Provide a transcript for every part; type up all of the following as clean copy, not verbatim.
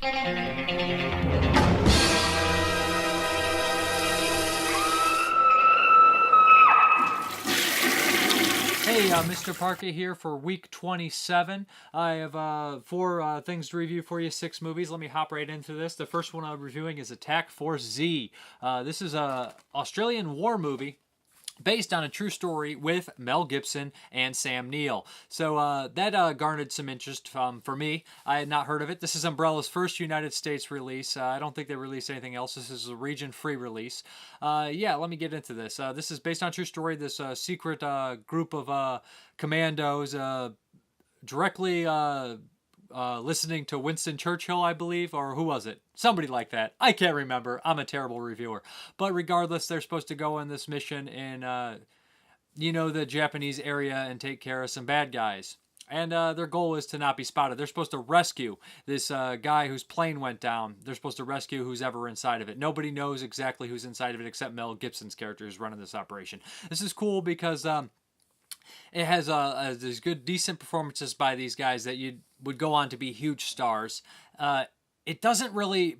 Hey, Mrparka here for week 27. I have 4 things to review for you, 6 movies. Let me hop right into this. The first one I'm reviewing is Attack Force Z. This is an Australian war movie based on a true story with Mel Gibson and Sam Neill. So that garnered some interest for me. I had not heard of it. This is Umbrella's first United States release. I don't think they released anything else. This is a region-free release. Yeah, let me get into this. This is based on a true story. This secret group of commandos directly listening to Winston Churchill, I believe, or who was it? Somebody like that. I can't remember. I'm a terrible reviewer. But regardless, they're supposed to go on this mission in, the Japanese area and take care of some bad guys. And their goal is to not be spotted. They're supposed to rescue this guy whose plane went down. They're supposed to rescue who's ever inside of it. Nobody knows exactly who's inside of it except Mel Gibson's character who's running this operation. This is cool because it has these good, decent performances by these guys that you would go on to be huge stars. It doesn't really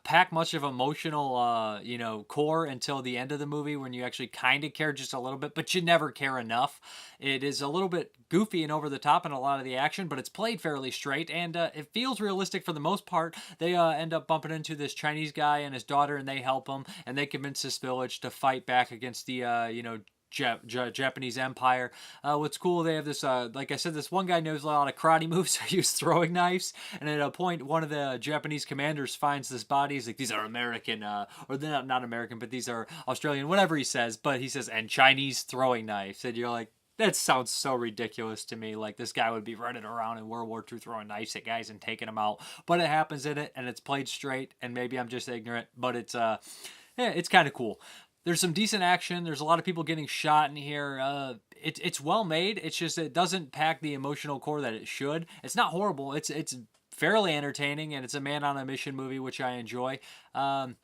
pack much of emotional, core until the end of the movie when you actually kind of care just a little bit, but you never care enough. It is a little bit goofy and over the top in a lot of the action, but it's played fairly straight, and it feels realistic for the most part. They end up bumping into this Chinese guy and his daughter, and they help him, and they convince this village to fight back against the, Japanese Empire. What's cool, they have this, like I said, this one guy knows a lot of karate moves, so he was throwing knives, and at a point, one of the Japanese commanders finds this body. He's like, these are American, or they're not American, but these are Australian, whatever he says, but he says, and Chinese throwing knives, and you're like, that sounds so ridiculous to me. Like, this guy would be running around in World War II throwing knives at guys and taking them out, but it happens in it, and it's played straight, and maybe I'm just ignorant, but it's kind of cool. There's some decent action. There's a lot of people getting shot in here. It's well made. It's just it doesn't pack the emotional core that it should. It's not horrible. It's fairly entertaining, and it's a man on a mission movie, which I enjoy. And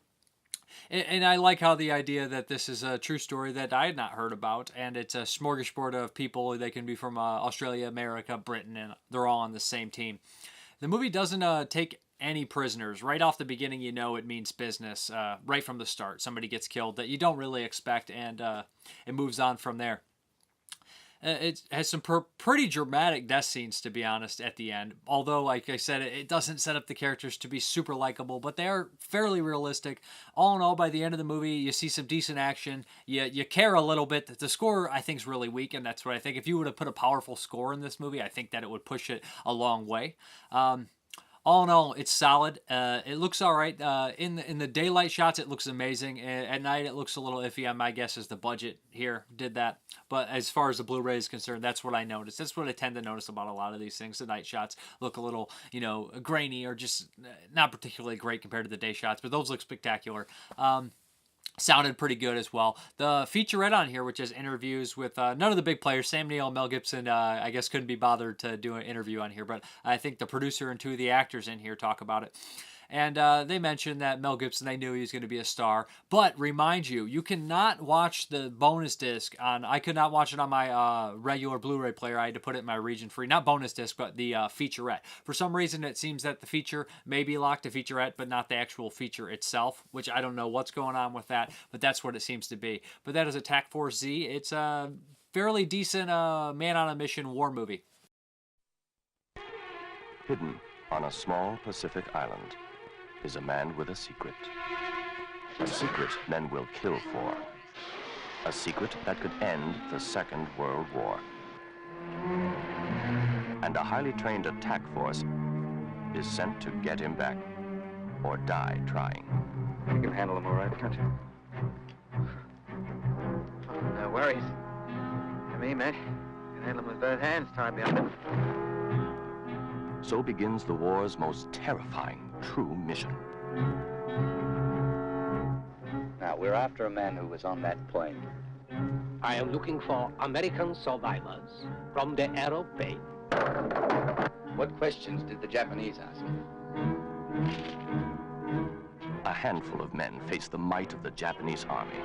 I like how the idea that this is a true story that I had not heard about, and it's a smorgasbord of people. They can be from Australia, America, Britain, and they're all on the same team. The movie doesn't take any prisoners. Right off the beginning, it means business. Right from the start, somebody gets killed that you don't really expect, and it moves on from there. It has some pretty dramatic death scenes, to be honest, at the end. Although, like I said, it doesn't set up the characters to be super likable, but they are fairly realistic. All in all, by the end of the movie, you see some decent action. You care a little bit. The score, I think, is really weak, and that's what I think. If you would have put a powerful score in this movie, I think that it would push it a long way. All in all, it's solid. It looks all right. In the daylight shots, it looks amazing. At night, it looks a little iffy. My guess is the budget here did that. But as far as the Blu-ray is concerned, that's what I noticed. That's what I tend to notice about a lot of these things. The night shots look a little, grainy or just not particularly great compared to the day shots. But those look spectacular. Sounded pretty good as well. The featurette on here, which has interviews with none of the big players, Sam Neill and Mel Gibson, I guess couldn't be bothered to do an interview on here, but I think the producer and 2 of the actors in here talk about it. And they mentioned that Mel Gibson, they knew he was going to be a star. But remind you, you cannot watch the bonus disc on, I could not watch it on my regular Blu-ray player. I had to put it in my region free, not bonus disc, but the featurette. For some reason, it seems that the feature may be locked to featurette, but not the actual feature itself, which I don't know what's going on with that, but that's what it seems to be. But that is Attack Force Z. It's a fairly decent man on a mission war movie. Hidden on a small Pacific island is a man with a secret. A secret men will kill for. A secret that could end the Second World War. And a highly trained attack force is sent to get him back, or die trying. You can handle him all right, can't you? No worries. To me, mate. You can handle him with both hands tied behind him. So begins the war's most terrifying true mission. Now, we're after a man who was on that plane. I am looking for American survivors from the aeroplane. What questions did the Japanese ask? A handful of men face the might of the Japanese army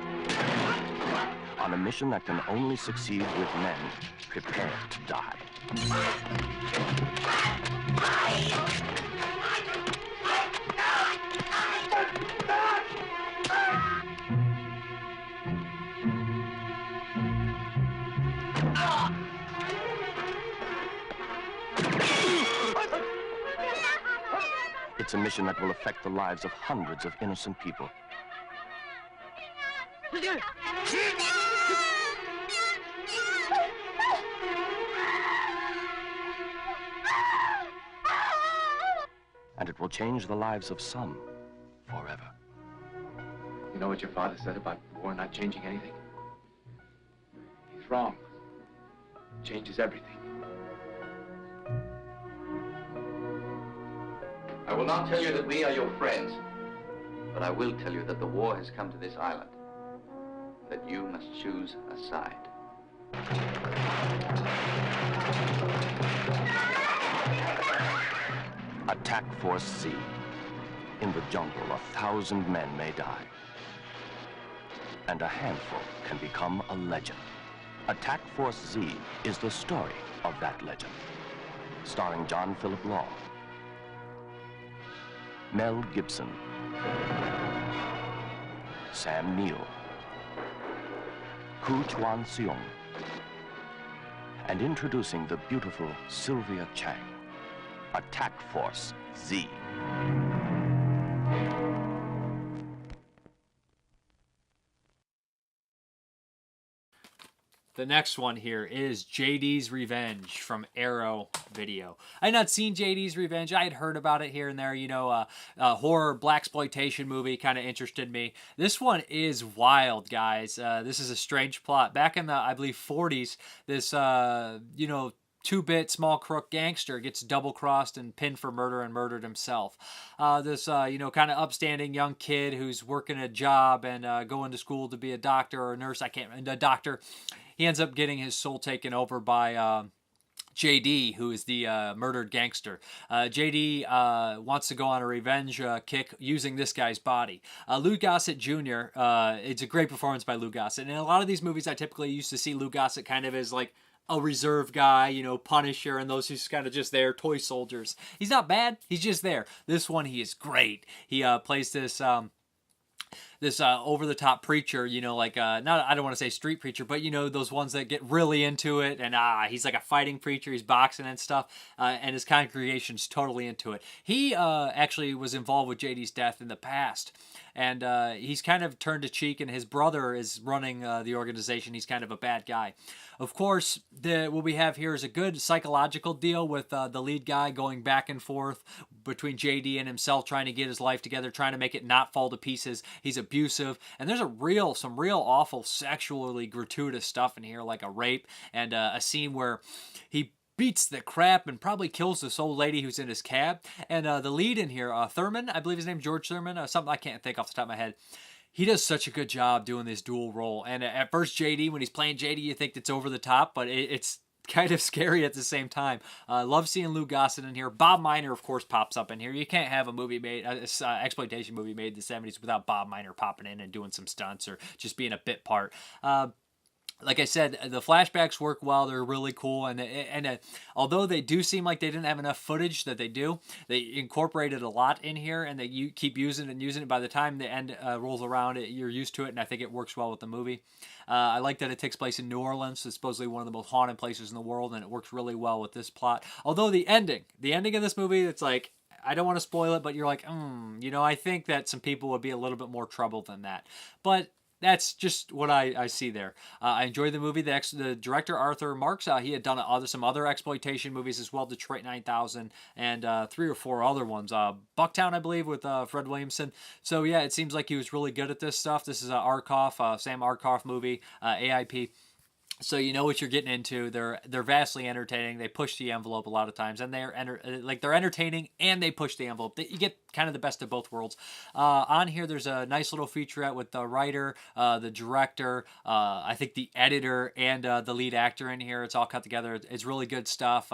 on a mission that can only succeed with men prepared to die. It's a mission that will affect the lives of hundreds of innocent people. And it will change the lives of some forever. You know what your father said about war not changing anything? He's wrong. It changes everything. I will not tell you that we are your friends, but I will tell you that the war has come to this island, that you must choose a side. Attack Force Z. In the jungle, 1,000 men may die. And a handful can become a legend. Attack Force Z is the story of that legend. Starring John Philip Law, Mel Gibson, Sam Neill, Ku Chuan Seong, and introducing the beautiful Sylvia Chang. Attack Force Z. The next one here is JD's Revenge from Arrow Video. I had not seen JD's Revenge. I had heard about it here and there. You know, a horror blaxploitation movie kind of interested me. This one is wild, guys. This is a strange plot. Back in the, I believe, 40s, this, you know, two-bit small crook gangster gets double-crossed and pinned for murder and murdered himself. This, you know, kind of upstanding young kid who's working a job and going to school to be a doctor or a nurse. A doctor. He ends up getting his soul taken over by JD, who is the murdered gangster. JD wants to go on a revenge kick using this guy's body. Lou Gossett Jr., it's a great performance by Lou Gossett. And in a lot of these movies, I typically used to see Lou Gossett kind of as like a reserve guy, you know, Punisher, and those who's kind of just there, toy soldiers. He's not bad. He's just there. This one, he is great. He plays this over-the-top preacher, you know, like, not, I don't want to say street preacher, but, you know, those ones that get really into it, and he's like a fighting preacher, he's boxing and stuff, and his congregation's totally into it. He actually was involved with JD's death in the past, and he's kind of turned a cheek, and his brother is running the organization. He's kind of a bad guy. Of course, what we have here is a good psychological deal with the lead guy going back and forth between JD and himself, trying to get his life together, trying to make it not fall to pieces. He's abusive, and there's some real awful sexually gratuitous stuff in here, like a rape and a scene where he beats the crap and probably kills this old lady who's in his cab. And the lead in here, Thurman, I believe his name George Thurman, something I can't think off the top of my head. He does such a good job doing this dual role. And at first, JD, when he's playing JD, you think it's over the top, but it's kind of scary at the same time. Love seeing Lou Gossett in here. Bob Miner, of course, pops up in here. You can't have a movie made, exploitation movie made in the 70s without Bob Miner popping in and doing some stunts or just being a bit part. Like I said, the flashbacks work well. They're really cool. And although they do seem like they didn't have enough footage that they do, they incorporated a lot in here, and they keep using it and using it. By the time the end rolls around, you're used to it, and I think it works well with the movie. I like that it takes place in New Orleans. It's supposedly one of the most haunted places in the world, and it works really well with this plot. Although the ending of this movie, it's like, I don't want to spoil it, but you're like, you know, I think that some people would be a little bit more trouble than that. But that's just what I see there. I enjoyed the movie. The director, Arthur Marks, he had done some other exploitation movies as well, Detroit 9000, and 3 or 4 other ones. Bucktown, I believe, with Fred Williamson. So, yeah, it seems like he was really good at this stuff. This is a Sam Arkoff movie, AIP. So you know what you're getting into. They're vastly entertaining. They push the envelope a lot of times, and they're entertaining and they push the envelope. You get kind of the best of both worlds. On here, there's a nice little featurette with the writer, the director, I think the editor, and the lead actor in here. It's all cut together. It's really good stuff.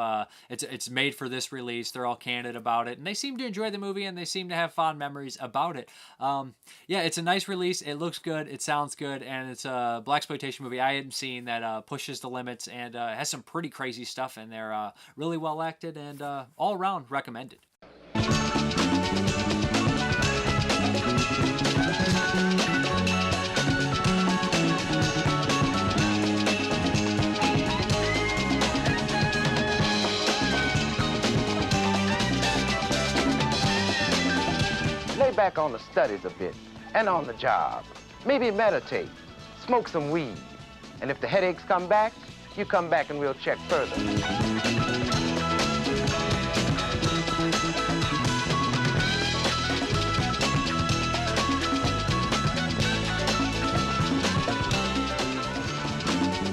It's made for this release. They're all candid about it, and they seem to enjoy the movie, and they seem to have fond memories about it. Yeah, it's a nice release. It looks good. It sounds good, and it's a blaxploitation movie I hadn't seen that pushes the limits and has some pretty crazy stuff in there. Really well acted and all around recommended. back on the studies a bit and on the job. Maybe meditate, smoke some weed. And if the headaches come back, you come back and we'll check further.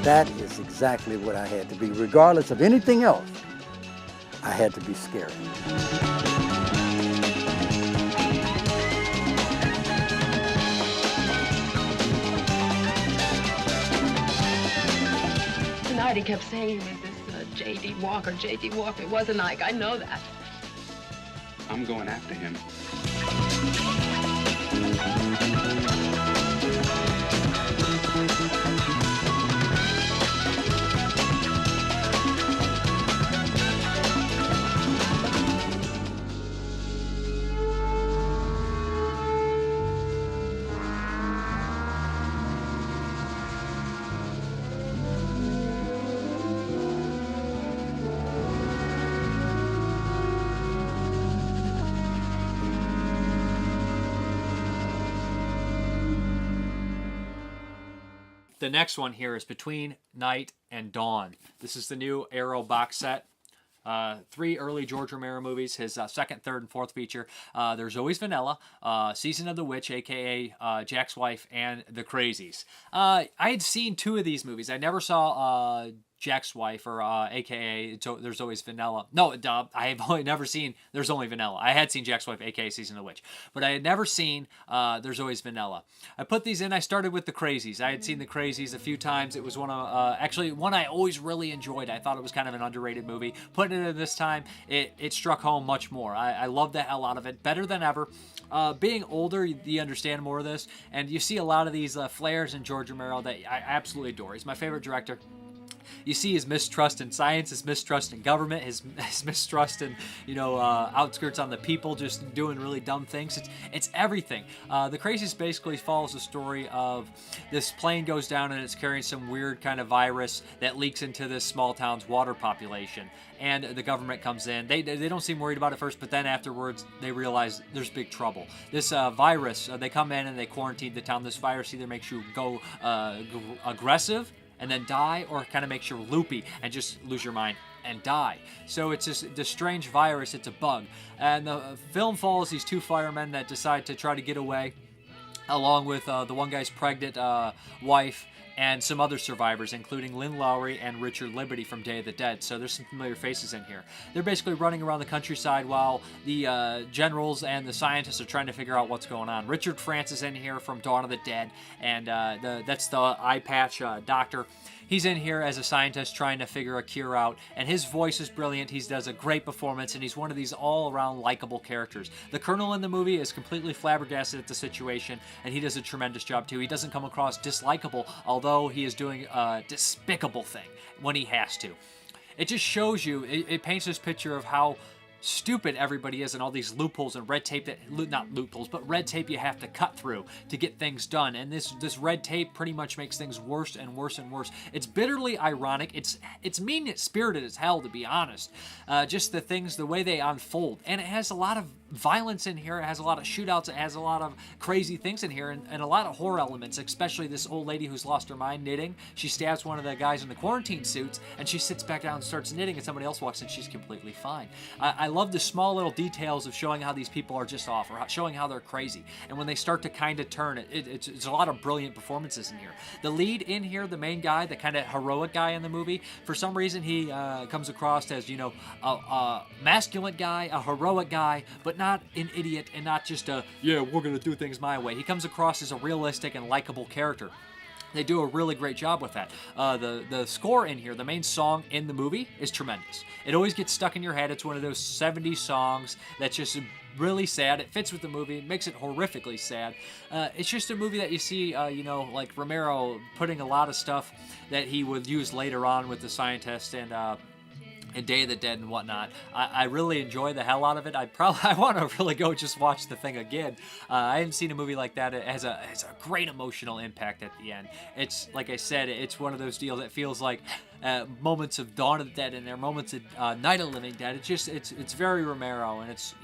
That is exactly what I had to be. Regardless of anything else, I had to be scary. Tonight he kept saying he was this J.D. Walker. J.D. Walker. It wasn't Ike. I know that. I'm going after him. The next one here is Between Night and Dawn. This is the new Arrow box set. 3 early George Romero movies, his second, third, and fourth feature. There's Always Vanilla, Season of the Witch, a.k.a. Jack's Wife, and The Crazies. I had seen 2 of these movies. I never saw Jack's Wife, or a.k.a. There's Always Vanilla. No, I have only never seen There's Only Vanilla. I had seen Jack's Wife, a.k.a. Season of the Witch. But I had never seen There's Always Vanilla. I put these in. I started with The Crazies. I had seen The Crazies a few times. It was one of, actually, one I always really enjoyed. I thought it was kind of an underrated movie. Putting it in this time, it struck home much more. I love the hell out of it. Better than ever. Being older, you understand more of this. And you see a lot of these flares in George Romero that I absolutely adore. He's my favorite director. You see his mistrust in science, his mistrust in government, his mistrust in, outskirts on the people, just doing really dumb things. It's everything. The Crazies basically follows the story of this plane goes down and it's carrying some weird kind of virus that leaks into this small town's water population. And the government comes in. They don't seem worried about it first, but then afterwards they realize there's big trouble. This virus, they come in and they quarantine the town. This virus either makes you go aggressive and then die, or kind of makes you loopy and just lose your mind and die. So it's this strange virus. It's a bug. And the film follows these 2 firemen that decide to try to get away, along with the one guy's pregnant wife and some other survivors, including Lynn Lowry and Richard Liberty from Day of the Dead. So there's some familiar faces in here. They're basically running around the countryside while the generals and the scientists are trying to figure out what's going on. Richard France is in here from Dawn of the Dead, and that's the eye patch doctor. He's in here as a scientist trying to figure a cure out, and his voice is brilliant. He does a great performance, and he's one of these all-around likable characters. The Colonel in the movie is completely flabbergasted at the situation, and he does a tremendous job too. He doesn't come across dislikable, although he is doing a despicable thing when he has to. It just shows you, it paints this picture of how stupid everybody is, and all these loopholes and red tape not loopholes, but red tape you have to cut through to get things done. And this red tape pretty much makes things worse and worse and worse. It's bitterly ironic. It's mean-spirited as hell, to be honest. Just the way they unfold. And it has a lot of violence in here. It has a lot of shootouts. It has a lot of crazy things in here, and a lot of horror elements, especially this old lady who's lost her mind knitting. She stabs one of the guys in the quarantine suits, and she sits back down and starts knitting, and somebody else walks in. She's completely fine. I love the small little details of showing how these people are just off, or showing how they're crazy. And when they start to kind of turn, it's a lot of brilliant performances in here. The lead in here, the main guy, the kind of heroic guy in the movie, for some reason he comes across as, a masculine guy, a heroic guy, but not an idiot, and not just we're gonna do things my way. He comes across as a realistic and likable character. They do a really great job with that. The score in here, the main song in the movie, is tremendous. It always gets stuck in your head. It's one of those 70s songs that's just really sad. It fits with the movie. It makes it horrifically sad. It's just a movie that you see, like Romero putting a lot of stuff that he would use later on with the scientist and Day of the Dead and whatnot. I really enjoy the hell out of it. I want to really go just watch the thing again. I haven't seen a movie like that. It has a great emotional impact at the end. It's, like I said, it's one of those deals that feels like moments of Dawn of the Dead in there, moments of Night of the Living Dead. It's very Romero, and it's,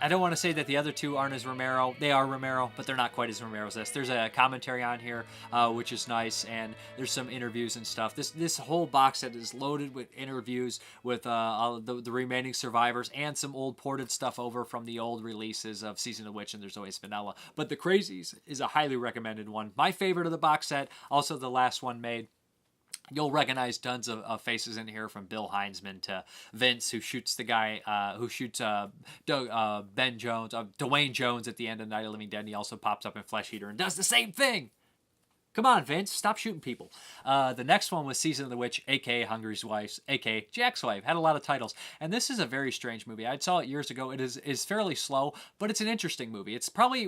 I don't want to say that the other two aren't as Romero. They are Romero, but they're not quite as Romero as this. There's a commentary on here, which is nice, and there's some interviews and stuff. This whole box set is loaded with interviews with all the remaining survivors and some old ported stuff over from the old releases of Season of the Witch and There's Always Vanilla. But the Crazies is a highly recommended one. My favorite of the box set, also the last one made. You'll recognize tons of faces in here, from Bill Heinzman to Vince, who shoots the guy who shoots Ben Jones, Dwayne Jones at the end of Night of the Living Dead. And he also pops up in Flesh Eater and does the same thing. Come on, Vince, stop shooting people. The next one was Season of the Witch, a.k.a. Hungary's Wife, a.k.a. Jack's Wife. Had a lot of titles. And this is a very strange movie. I saw it years ago. It is fairly slow, but it's an interesting movie. It's probably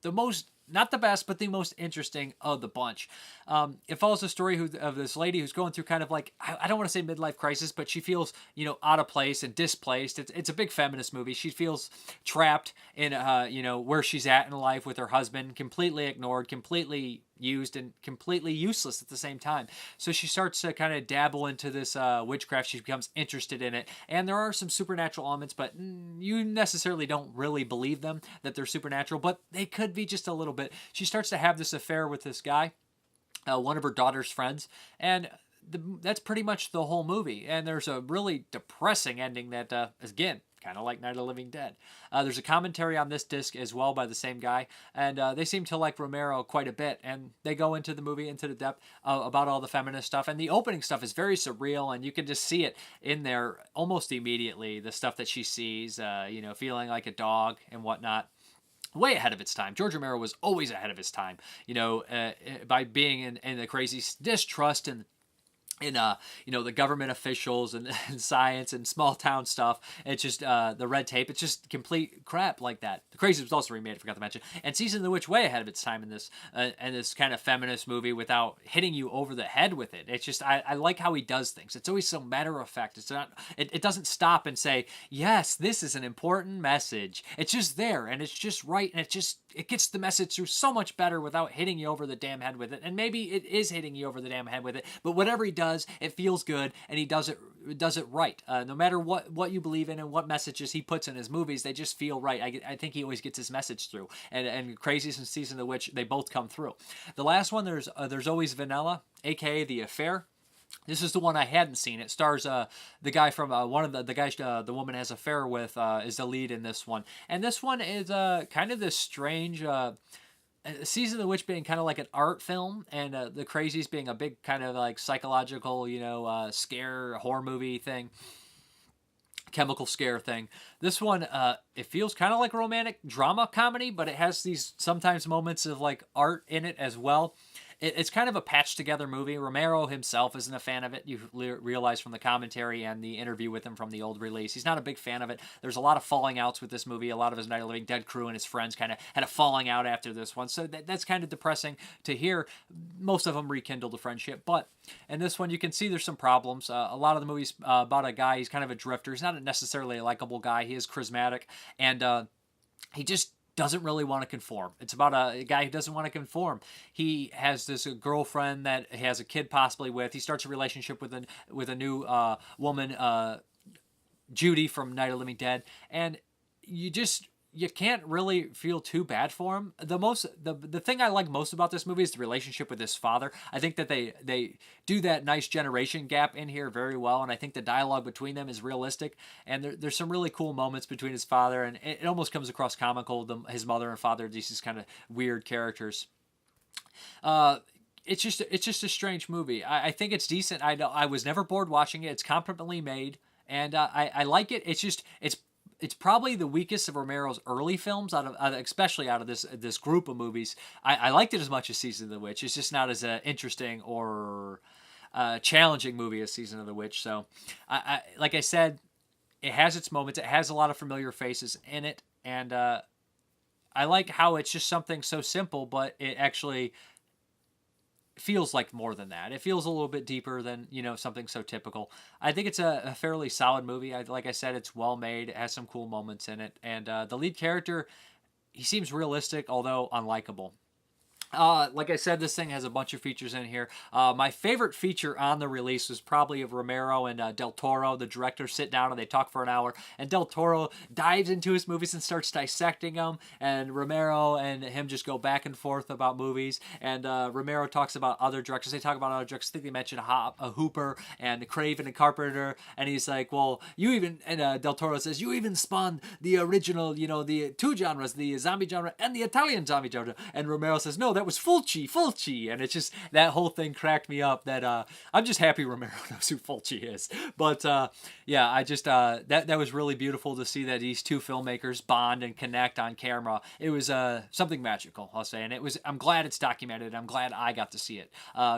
the most... not the best, but the most interesting of the bunch. It follows the story of this lady who's going through kind of like, I don't want to say midlife crisis, but she feels, out of place and displaced. It's a big feminist movie. She feels trapped in, where she's at in life with her husband, completely ignored, completely used, and completely useless at the same time. So she starts to kind of dabble into this witchcraft. She becomes interested in it. And there are some supernatural elements, but you necessarily don't really believe them, that they're supernatural, but they could be just a little bit. She starts to have this affair with this guy, one of her daughter's friends, and that's pretty much the whole movie. And there's a really depressing ending that, again, kind of like Night of the Living Dead. There's a commentary on this disc as well by the same guy, and they seem to like Romero quite a bit, and they go into the movie, into the depth about all the feminist stuff, and the opening stuff is very surreal, and you can just see it in there almost immediately, the stuff that she sees, feeling like a dog and whatnot. Way ahead of its time. George Romero was always ahead of his time, by being in the crazy distrust and the government officials and science and small town stuff. It's just the red tape. It's just complete crap like that. The Crazies was also remade, I forgot to mention. And Season of the Witch way ahead of its time in this kind of feminist movie without hitting you over the head with it. It's just I like how he does things. It's always so matter of fact. It's not. It doesn't stop and say, yes, this is an important message. It's just there and it's just right, and it gets the message through so much better without hitting you over the damn head with it. And maybe it is hitting you over the damn head with it, but whatever he does, it feels good, and he does it right. No matter what you believe in and what messages he puts in his movies, they just feel right. I think he always gets his message through. And Crazies and Season of the Witch, they both come through. The last one, there's Always Vanilla, aka The Affair. This is the one I hadn't seen. It stars the guy from one of the guys the woman has an affair with is the lead in this one. And this one is kind of this strange Season of the Witch being kind of like an art film, and the Crazies being a big kind of like psychological, scare horror movie thing. Chemical scare thing. This one, it feels kind of like a romantic drama comedy, but it has these sometimes moments of like art in it as well. It's kind of a patched together movie. Romero himself isn't a fan of it. You realize from the commentary and the interview with him from the old release. He's not a big fan of it. There's a lot of falling outs with this movie. A lot of his Night of the Living Dead crew and his friends kind of had a falling out after this one. So that's kind of depressing to hear. Most of them rekindled the friendship. But in this one, you can see there's some problems. A lot of the movie's about a guy. He's kind of a drifter. He's not necessarily a likable guy. He is charismatic. And he just doesn't really want to conform. It's about a guy who doesn't want to conform. He has this girlfriend that he has a kid possibly with. He starts a relationship with a new woman, Judy from Night of the Living Dead, and you can't really feel too bad for him. The thing I like most about this movie is the relationship with his father. I think that they do that nice generation gap in here very well, and I think the dialogue between them is realistic, and there's some really cool moments between his father, and it almost comes across comical. His mother and father, these kind of weird characters. It's just a strange movie. I think it's decent. I was never bored watching it. It's competently made, and I like it. It's probably the weakest of Romero's early films, especially out of this group of movies. I liked it as much as Season of the Witch. It's just not as interesting or challenging movie as Season of the Witch. So, like I said, it has its moments. It has a lot of familiar faces in it, and I like how it's just something so simple, but it actually feels like more than that. It feels a little bit deeper than, something so typical. I think it's a fairly solid movie. Like I said, it's well made. It has some cool moments in it. And the lead character, he seems realistic, although unlikable. Like I said, this thing has a bunch of features in here. My favorite feature on the release was probably of Romero and Del Toro. The directors sit down and they talk for an hour, and Del Toro dives into his movies and starts dissecting them, and Romero and him just go back and forth about movies, and Romero talks about other directors. They talk about other directors. I think they mentioned Hooper and Craven and Carpenter, and he's like, well, you even, and Del Toro says, you even spawned the original, the two genres, the zombie genre and the Italian zombie genre, and Romero says, no, that was Fulci, and it's just, that whole thing cracked me up. That I'm just happy Romero knows who Fulci is. But yeah, I just that was really beautiful to see that these two filmmakers bond and connect on camera. It was something magical, I'll say, and I'm glad it's documented. I'm glad I got to see it.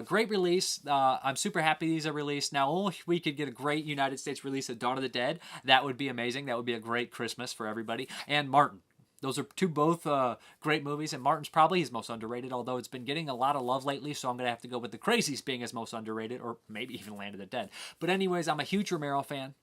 Great release. I'm super happy these are released. Now, only we could get a great United States release of Dawn of the Dead. That would be amazing. That would be a great Christmas for everybody. And Martin. Those are both great movies, and Martin's probably his most underrated, although it's been getting a lot of love lately, so I'm going to have to go with the Crazies being his most underrated, or maybe even Land of the Dead. But anyways, I'm a huge Romero fan.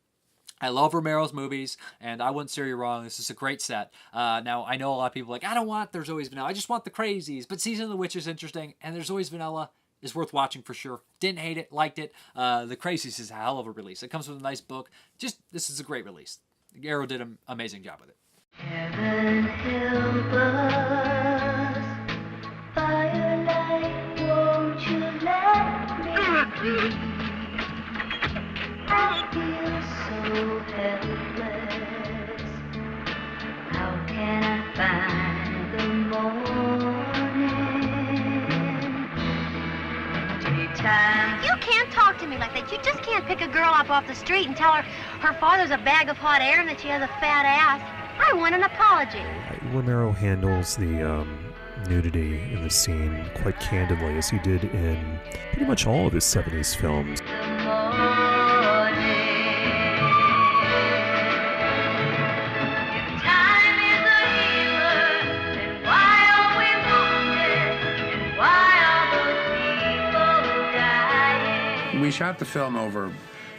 I love Romero's movies, and I wouldn't steer you wrong. This is a great set. Now, I know a lot of people are like, I don't want There's Always Vanilla. I just want the Crazies. But Season of the Witch is interesting, and There's Always Vanilla is worth watching for sure. Didn't hate it, liked it. The Crazies is a hell of a release. It comes with a nice book. This is a great release. Arrow did an amazing job with it. Heaven help us, firelight, won't you let me be? I feel so helpless. How can I find the morning? Daytime. You can't talk to me like that. You just can't pick a girl up off the street and tell her her father's a bag of hot air and that she has a fat ass. I want an apology. Romero handles the nudity in the scene quite candidly, as he did in pretty much all of his 70s films. We shot the film over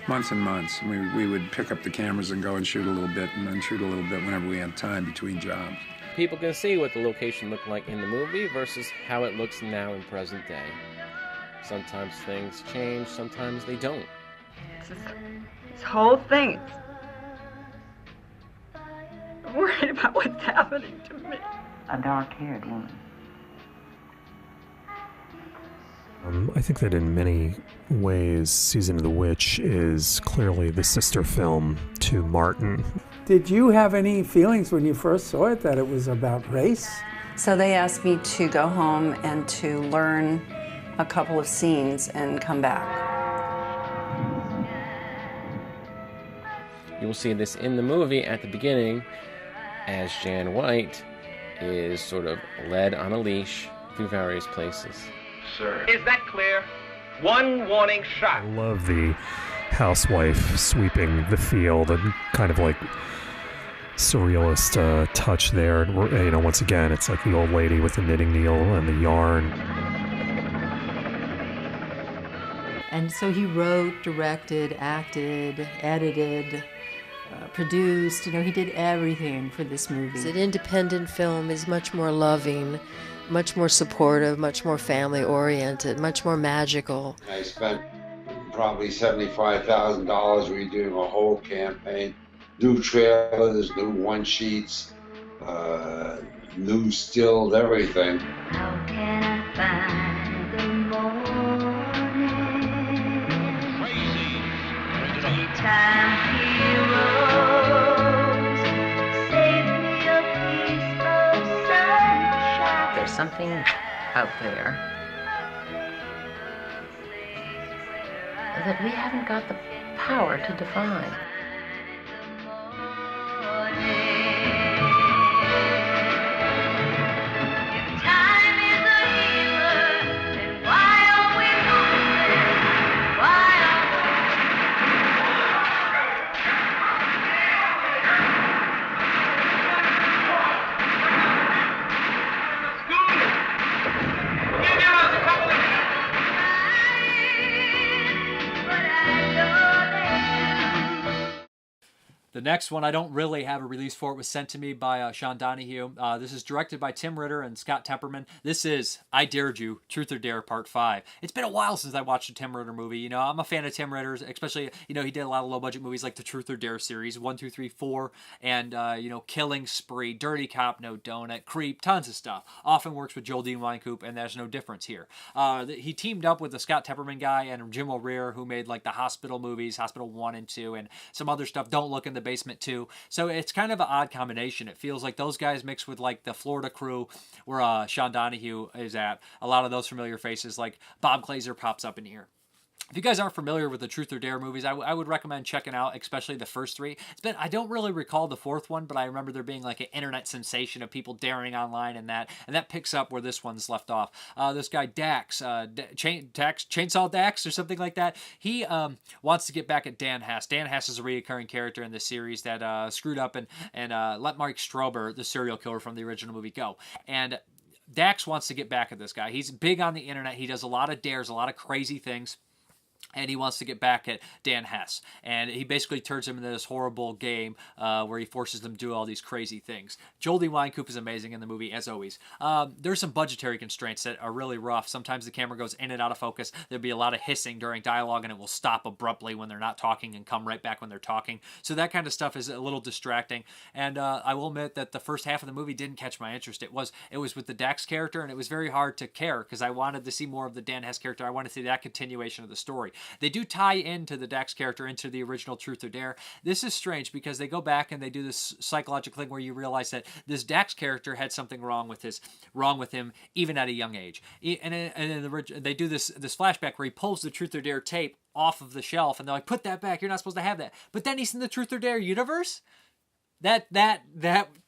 months and months. We would pick up the cameras and go and shoot a little bit, and then shoot a little bit whenever we had time between jobs. People can see what the location looked like in the movie versus how it looks now in present day. Sometimes things change, sometimes they don't. This whole thing, I'm worried about what's happening to me. A dark-haired woman. I think that in many ways, Season of the Witch is clearly the sister film to Martin. Did you have any feelings when you first saw it that it was about race? So they asked me to go home and to learn a couple of scenes and come back. You will see this in the movie at the beginning as Jan White is sort of led on a leash through various places. Sir. Is that clear? One warning shot. I love the housewife sweeping the field and kind of like surrealist touch there. And, once again, it's like the old lady with the knitting needle and the yarn. And so he wrote, directed, acted, edited, produced. He did everything for this movie. An independent film is much more loving, much more supportive, much more family-oriented, much more magical. I spent probably $75,000 redoing a whole campaign. New trailers, new one-sheets, new stills, everything. How can I find the morning? Daytime heroes, save me a piece of sunshine. There's something out there that we haven't got the power to define. The next one, I don't really have a release for. It was sent to me by Sean Donahue. This is directed by Tim Ritter and Scott Temperman. This is I Dared You, Truth or Dare Part 5. It's been a while since I watched a Tim Ritter movie. You know, I'm a fan of Tim Ritter's, especially, you know, he did a lot of low-budget movies like the Truth or Dare series, 1, 2, 3, 4, and, you know, Killing Spree, Dirty Cop, No Donut, Creep, tons of stuff. Often works with Joel Dean Wynkoop, and there's no difference here. He teamed up with the Scott Temperman guy and Jim O'Rear, who made, like, the Hospital movies, Hospital 1 and 2, and some other stuff, Don't Look in the Basement 2. So it's kind of an odd combination. It feels like those guys mixed with like the Florida crew where Sean Donahue is at. A lot of those familiar faces, like Bob Glazer pops up in here. If you guys aren't familiar with the Truth or Dare movies, I would recommend checking out, especially the first 3. I don't really recall the 4th one, but I remember there being like an internet sensation of people daring online and that picks up where this one's left off. This guy Dax, Chainsaw Dax or something like that, he wants to get back at Dan Hess. Dan Hess is a recurring character in this series that screwed up and let Mike Strober, the serial killer from the original movie, go. And Dax wants to get back at this guy. He's big on the internet. He does a lot of dares, a lot of crazy things. And he wants to get back at Dan Hess. And he basically turns him into this horrible game where he forces them to do all these crazy things. Joel D. Wynkoop is amazing in the movie, as always. There's some budgetary constraints that are really rough. Sometimes the camera goes in and out of focus. There'll be a lot of hissing during dialogue, and it will stop abruptly when they're not talking and come right back when they're talking. So that kind of stuff is a little distracting. And I will admit that the first half of the movie didn't catch my interest. It was with the Dax character, and it was very hard to care because I wanted to see more of the Dan Hess character. I wanted to see that continuation of the story. They do tie into the Dax character into the original Truth or Dare. This is strange because they go back and they do this psychological thing where you realize that this Dax character had something wrong with him even at a young age. And they do this flashback where he pulls the Truth or Dare tape off of the shelf and they're like, put that back, you're not supposed to have that. But then he's in the Truth or Dare universe? That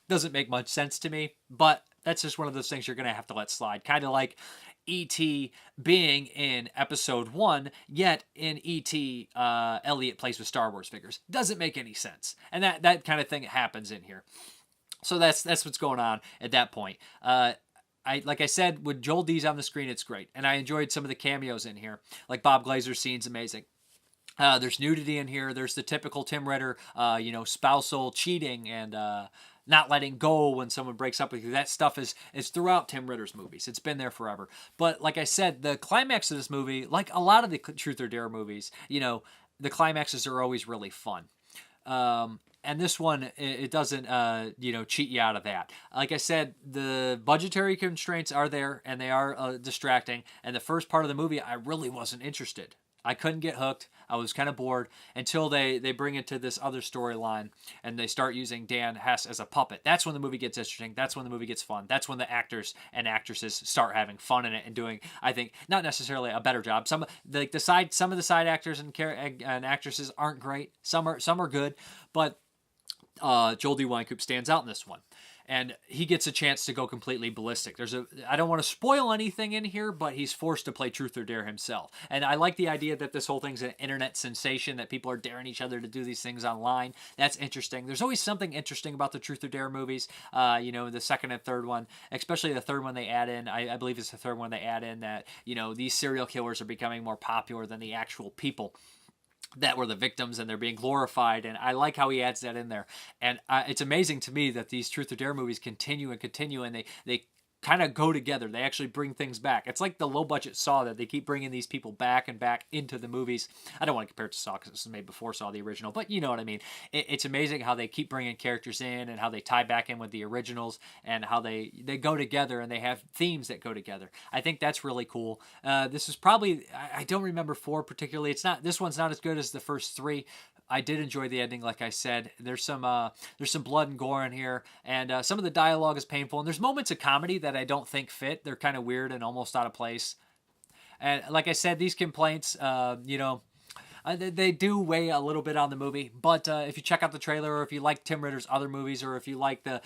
doesn't make much sense to me, but that's just one of those things you're going to have to let slide. Kind of like E.T. being in episode 1, yet in E.T. Elliot plays with Star Wars figures. Doesn't make any sense. And that kind of thing happens in here. So that's what's going on at that point. Like I said, with Joel D's on the screen, it's great. And I enjoyed some of the cameos in here. Like Bob Glazer's scene's amazing. There's nudity in here. There's the typical Tim Ritter, spousal cheating and not letting go when someone breaks up with you. That stuff is throughout Tim Ritter's movies. It's been there forever. But like I said, the climax of this movie, like a lot of the Truth or Dare movies, the climaxes are always really fun. And this one, it doesn't, cheat you out of that. Like I said, the budgetary constraints are there, and they are distracting. And the first part of the movie, I really wasn't interested. I couldn't get hooked. I was kind of bored until they bring it to this other storyline and they start using Dan Hess as a puppet. That's when the movie gets interesting. That's when the movie gets fun. That's when the actors and actresses start having fun in it and doing, I think, not necessarily a better job. Some of the side actors and actresses aren't great. Some are good, but Joel D. Wynkoop stands out in this one. And he gets a chance to go completely ballistic. I don't want to spoil anything in here, but he's forced to play Truth or Dare himself. And I like the idea that this whole thing's an internet sensation, that people are daring each other to do these things online. That's interesting. There's always something interesting about the Truth or Dare movies. The second and third one, especially the third one they add in. I believe it's the third one they add in that, these serial killers are becoming more popular than the actual people that were the victims, and they're being glorified, and I like how he adds that in there. And it's amazing to me that these Truth or Dare movies continue, and they kind of go together. They actually bring things back. It's like the low-budget Saw, that they keep bringing these people back and back into the movies. I don't want to compare it to Saw because this was made before Saw, the original, but you know what I mean. It's amazing how they keep bringing characters in and how they tie back in with the originals and how they go together and they have themes that go together. I think that's really cool. This is probably, I don't remember 4 particularly. This one's not as good as the first 3. I did enjoy the ending, like I said. There's some blood and gore in here, and some of the dialogue is painful, and there's moments of comedy that I don't think fit. They're kind of weird and almost out of place. And like I said, these complaints, they do weigh a little bit on the movie. But if you check out the trailer, or if you like Tim Ritter's other movies, or if you like the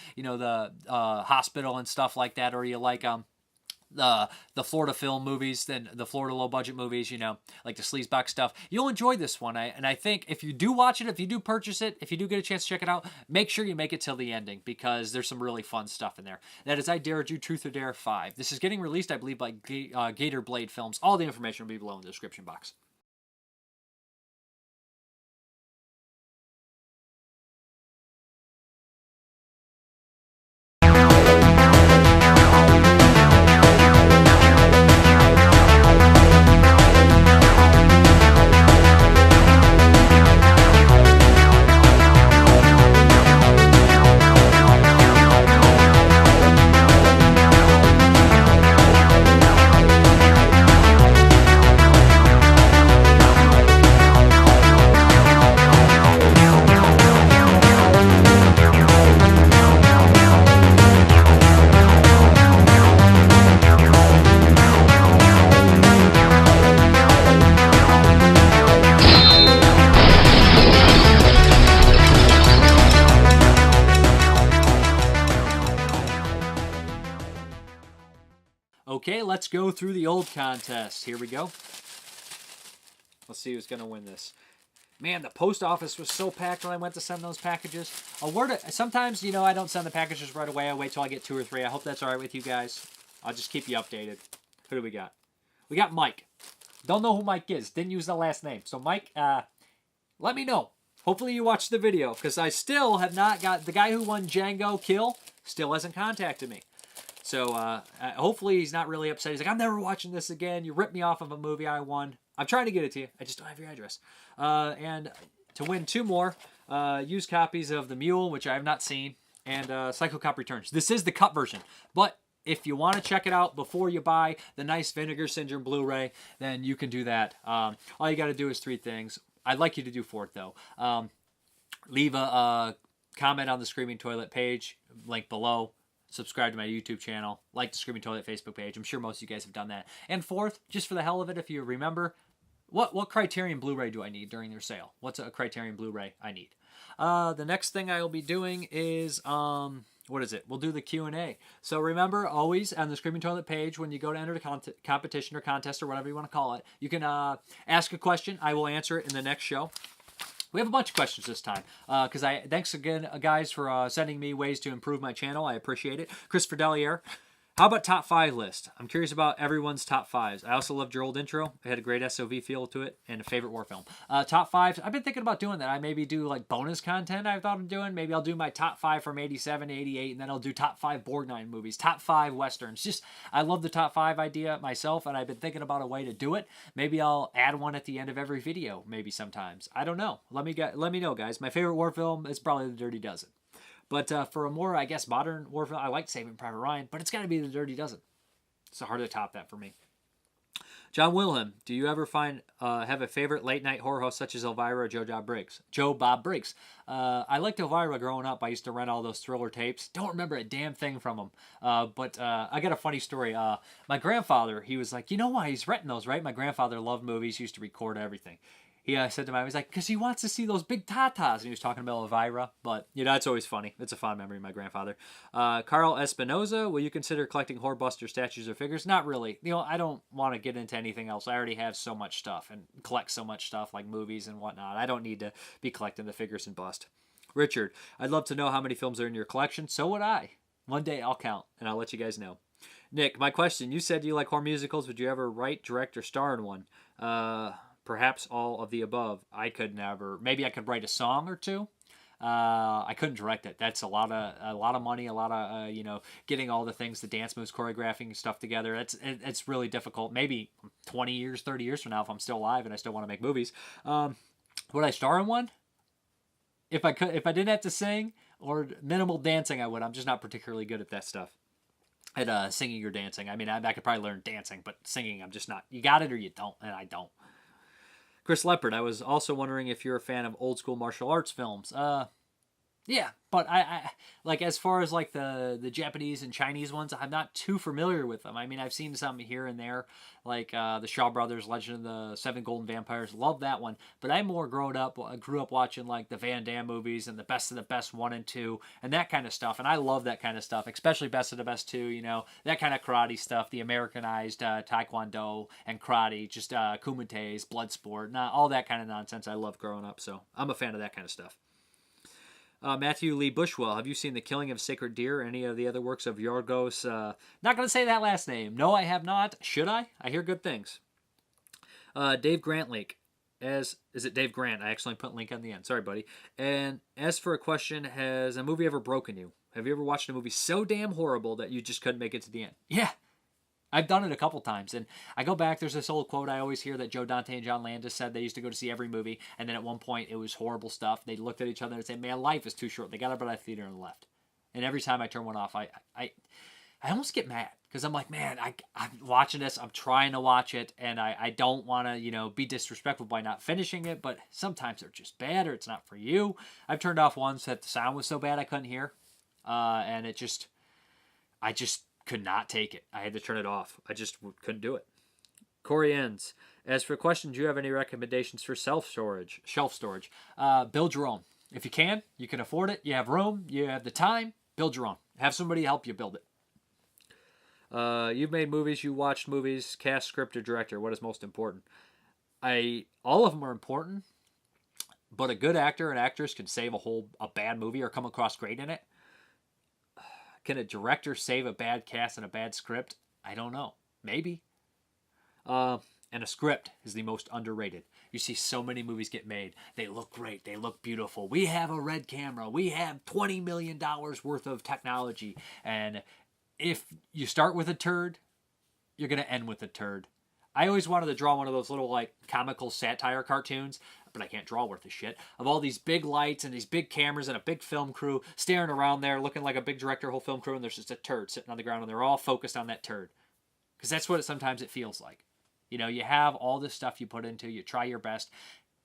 Hospital and stuff like that, or you like the Florida film movies, then the Florida low budget movies, like the sleazebox stuff, you'll enjoy this one. And I think if you do watch it, if you do purchase it, if you do get a chance to check it out, make sure you make it till the ending, because there's some really fun stuff in there. That is I Dared You, Truth or Dare 5. This is getting released, I believe, by Gator Blade Films. All the information will be below in the description box. Okay, let's go through the old contest. Here we go. Let's see who's going to win this. Man, the post office was so packed when I went to send those packages. Sometimes, you know, I don't send the packages right away. I wait till I get 2 or 3. I hope that's all right with you guys. I'll just keep you updated. Who do we got? We got Mike. Don't know who Mike is. Didn't use the last name. So, Mike, let me know. Hopefully you watched the video, because I still have not got... The guy who won Django Kill still hasn't contacted me. So, hopefully he's not really upset. He's like, I'm never watching this again. You ripped me off of a movie I won. I'm trying to get it to you. I just don't have your address. And to win 2 more, used copies of The Mule, which I have not seen, and Psycho Cop Returns. This is the cut version. But if you want to check it out before you buy the nice Vinegar Syndrome Blu-ray, then you can do that. All you got to do is 3 things. I'd like you to do 4th, though. Leave a comment on the Screaming Toilet page, link below. Subscribe to my YouTube channel. Like the Screaming Toilet Facebook page. I'm sure most of you guys have done that. And 4th, just for the hell of it, if you remember, what Criterion Blu-ray do I need during their sale? What's a Criterion Blu-ray I need? The next thing I will be doing is... what is it? We'll do the Q&A. So remember, always on the Screaming Toilet page, when you go to enter the competition or contest or whatever you want to call it, you can ask a question. I will answer it in the next show. We have a bunch of questions this time. Thanks again, guys, for sending me ways to improve my channel. I appreciate it. Christopher Delier. How about top 5 list? I'm curious about everyone's top 5s. I also loved your old intro. It had a great SOV feel to it and a favorite war film. Top 5s. I've been thinking about doing that. I maybe do like bonus content I thought of doing. Maybe I'll do my top 5 from 87 to 88, and then I'll do top 5 Borgnine movies, top 5 Westerns. I love the top 5 idea myself, and I've been thinking about a way to do it. Maybe I'll add one at the end of every video, maybe sometimes. I don't know. Let me know, guys. My favorite war film is probably The Dirty Dozen. But for a more, I guess, modern war film, I like Saving Private Ryan, but it's got to be The Dirty Dozen. It's hard to top that for me. John Wilhelm, do you ever have a favorite late-night horror host such as Elvira or Joe Bob Briggs? I liked Elvira growing up. I used to rent all those Thriller tapes. Don't remember a damn thing from them. But I got a funny story. My grandfather, he was like, you know why he's renting those, right? My grandfather loved movies. He used to record everything. He said to me, he was like, because he wants to see those big tatas. And he was talking about Elvira. But, you know, it's always funny. It's a fond memory of my grandfather. Carl Espinoza, will you consider collecting Horrorbuster statues or figures? Not really. You know, I don't want to get into anything else. I already have so much stuff and collect so much stuff like movies and whatnot. I don't need to be collecting the figures and bust. Richard, I'd love to know how many films are in your collection. So would I. One day I'll count, and I'll let you guys know. Nick, my question. You said you like horror musicals. Would you ever write, direct, or star in one? Perhaps all of the above. I could never. Maybe I could write a song or 2. I couldn't direct it. That's a lot of money, a lot of getting all the things, the dance moves, choreographing stuff together. It's really difficult. Maybe 20 years, 30 years from now, if I'm still alive and I still want to make movies, would I star in one? If I didn't have to sing or minimal dancing, I would. I'm just not particularly good at that stuff. At singing or dancing. I mean, I could probably learn dancing, but singing, I'm just not. You got it or you don't, and I don't. Chris Leopard, I was also wondering if you're a fan of old school martial arts films. Yeah, but I like as far as like the Japanese and Chinese ones, I'm not too familiar with them. I mean, I've seen some here and there, like the Shaw Brothers, Legend of the Seven Golden Vampires. Love that one. But I more grew up watching like the Van Damme movies and the Best of the Best 1 and 2 and that kind of stuff. And I love that kind of stuff, especially Best of the Best 2. You know, that kind of karate stuff, the Americanized Taekwondo and karate, just kumites, blood sport, all that kind of nonsense. I love growing up, so I'm a fan of that kind of stuff. Matthew Lee Bushwell, have you seen The Killing of Sacred Deer or any of the other works of Yorgos? Not going to say that last name. No, I have not. Should I? I hear good things. Dave Grantlake. Is it Dave Grant? I actually put link on the end. Sorry, buddy. And as for a question, has a movie ever broken you? Have you ever watched a movie so damn horrible that you just couldn't make it to the end? Yeah. I've done it a couple times, and I go back, there's this old quote I always hear that Joe Dante and John Landis said they used to go to see every movie, and then at one point it was horrible stuff. They looked at each other and said, man, life is too short. They got up out of the theater and left. And every time I turn one off, I almost get mad, because I'm like, man, I'm watching this, I'm trying to watch it, and I don't want to, be disrespectful by not finishing it, but sometimes they're just bad, or it's not for you. I've turned off ones that the sound was so bad I couldn't hear, and I just could not take it. I had to turn it off. I just couldn't do it. Corey Ends. As for questions, do you have any recommendations for shelf storage? Build your own. If you can afford it, you have room, you have the time, build your own. Have somebody help you build it. You've made movies, you watched movies, cast, script, or director. What is most important? All of them are important, but a good actor and actress can save a bad movie or come across great in it. Can a director save a bad cast and a bad script? I don't know. Maybe. And a script is the most underrated. You see so many movies get made. They look great. They look beautiful. We have a red camera. We have $20 million worth of technology. And if you start with a turd, you're going to end with a turd. I always wanted to draw one of those little like comical satire cartoons, but I can't draw worth a shit, of all these big lights and these big cameras and a big film crew staring around there looking like a big director, whole film crew, and there's just a turd sitting on the ground and they're all focused on that turd. Because that's what sometimes it feels like. You know, you have all this stuff you put into, you try your best,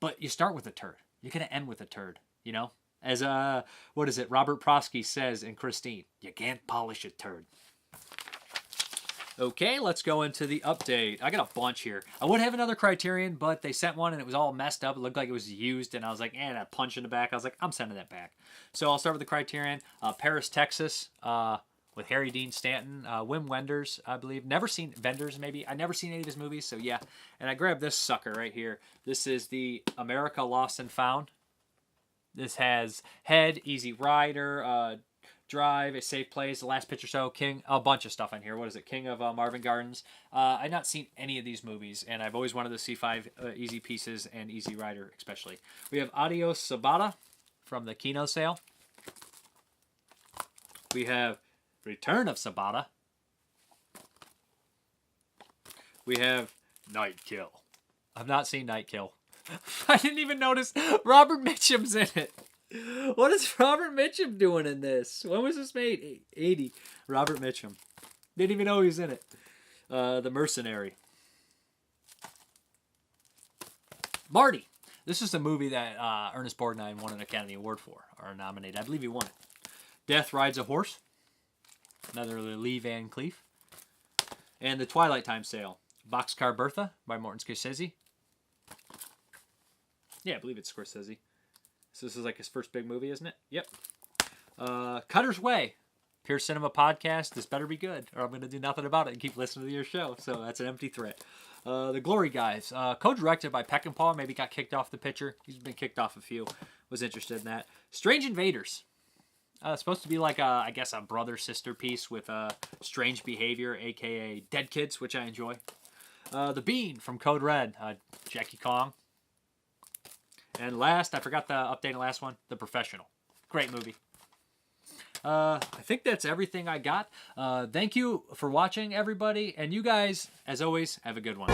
but you start with a turd. You're going to end with a turd, you know? As, Robert Prosky says in Christine, you can't polish a turd. Okay, let's go into the update. I got a bunch here. I would have another Criterion, but they sent one and it was all messed up. It looked like it was used, and I was like, that punch in the back. I was like, I'm sending that back. So I'll start with the Criterion. Paris, Texas, with Harry Dean Stanton, Wim Wenders, I believe. Never seen Wenders, maybe. I've never seen any of his movies, so yeah. And I grabbed this sucker right here. This is the America Lost and Found. This has Head, Easy Rider, Drive, A Safe Place, The Last Picture Show, King, a bunch of stuff in here. What is it? King of Marvin Gardens. I've not seen any of these movies, and I've always wanted to see 5 Easy Pieces and Easy Rider, especially. We have Adios, Sabata from the Kino sale. We have Return of Sabata. We have Nightkill. I've not seen Nightkill. I didn't even notice Robert Mitchum's in it. What is Robert Mitchum doing in this? When was this made? 80. Robert Mitchum. Didn't even know he was in it. The Mercenary. Marty. This is the movie that Ernest Borgnine won an Academy Award for, or nominated. I believe he won it. Death Rides a Horse. Another Lee Van Cleef. And The Twilight Time Sale. Boxcar Bertha by Martin Scorsese. Yeah, I believe it's Scorsese. So this is like his first big movie, isn't it? Yep. Cutter's Way. Pure Cinema Podcast. This better be good, or I'm going to do nothing about it and keep listening to your show. So that's an empty threat. The Glory Guys. Co-directed by Peckinpah. Maybe got kicked off the picture. He's been kicked off a few. Was interested in that. Strange Invaders. Supposed to be like, I guess, a brother-sister piece with Strange Behavior, a.k.a. Dead Kids, which I enjoy. The Bean from Code Red. Jackie Kong. And last, I forgot the update on the last one, The Professional. Great movie. I think that's everything I got. Thank you for watching, everybody. And you guys, as always, have a good one.